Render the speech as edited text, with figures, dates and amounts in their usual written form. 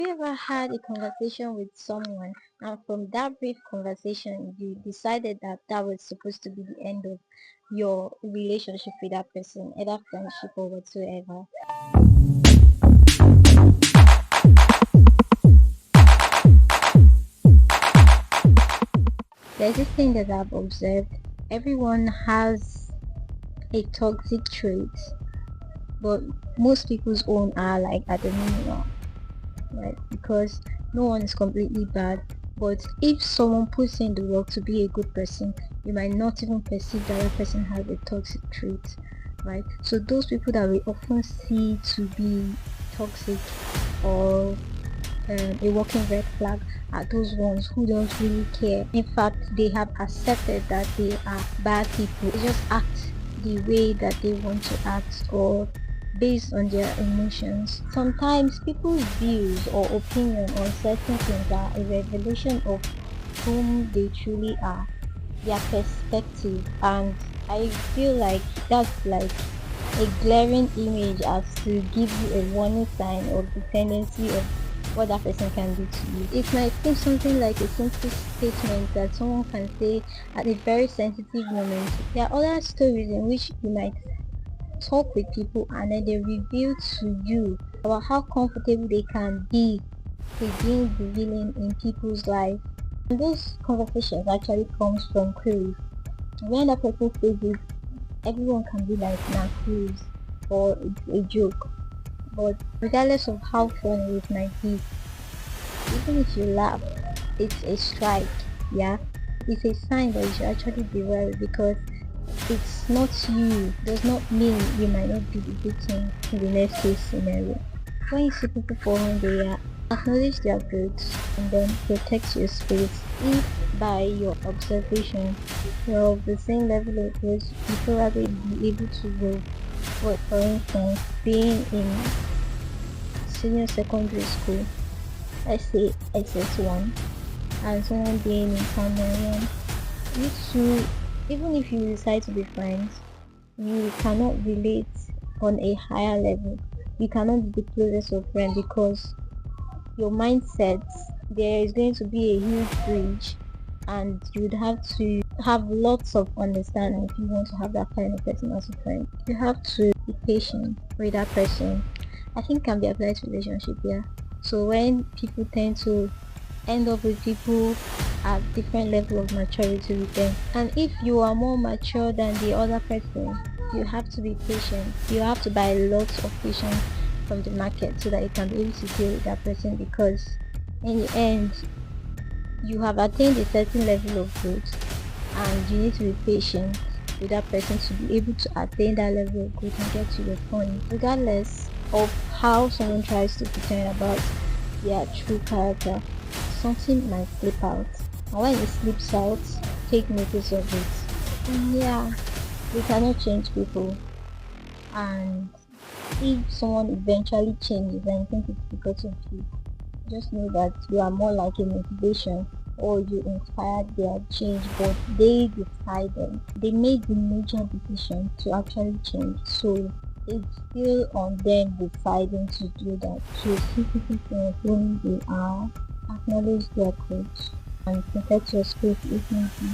you ever had a conversation with someone and from that brief conversation you decided that that was supposed to be the end of your relationship with that person, either friendship or whatsoever? There's this thing that I've observed. Everyone has a toxic trait, but most people's own are like at the minimum, right? Because no one is completely bad. But if someone puts in the work to be a good person, you might not even perceive that that person has a toxic trait, right? So those people that we often see to be toxic or a walking red flag are those ones who don't really care. In fact, they have accepted that they are bad people. They just act the way that they want to act or based on their emotions. Sometimes people's views or opinion on certain things are a revelation of whom they truly are, their perspective, and I feel like that's like a glaring image as to give you a warning sign of the tendency of what that person can do to you. It might seem something like a simple statement that someone can say at a very sensitive moment. There are other stories in which you might talk with people and then they reveal to you about how comfortable they can be with being the villain in people's life. And those conversations actually comes from queries. When that person says it, everyone can be like, nah, cruise or it's a joke. But regardless of how funny it might be, even if you laugh, it's a strike, yeah? It's a sign that you should actually be wary because it's not you, does not mean you might not be the victim in the next case scenario. When you see people for when they are, acknowledge their growth and then protect your space. If by your observation you're of the same level of growth, you probably be able to grow. But for instance, being in senior secondary school, let's say SS1, and someone being in primary 1, you two, even if you decide to be friends, you cannot relate on a higher level. You cannot be the closest of friends because your mindset, there is going to be a huge bridge and you would have to have lots of understanding if you want to have that kind of person as a friend. You have to be patient with that person. I think can be applied to relationship, yeah. So when people tend to end up with people at different level of maturity with them, and if you are more mature than the other person, you have to be patient. You have to buy lots of patience from the market so that you can be able to deal with that person because in the end you have attained a certain level of growth and you need to be patient with that person to be able to attain that level of growth and get to your point regardless of how someone tries to pretend about their true character. Something might slip out, and when it slips out, take notice of it. And yeah, we cannot change people, and if someone eventually changes and you think it's because of you, just know that you are more like a motivation or you inspired their change, but they decided, they made the major decision to actually change. So it's still on them deciding to do that. To see people for whom they are, acknowledge their coach, and protect your space if need be.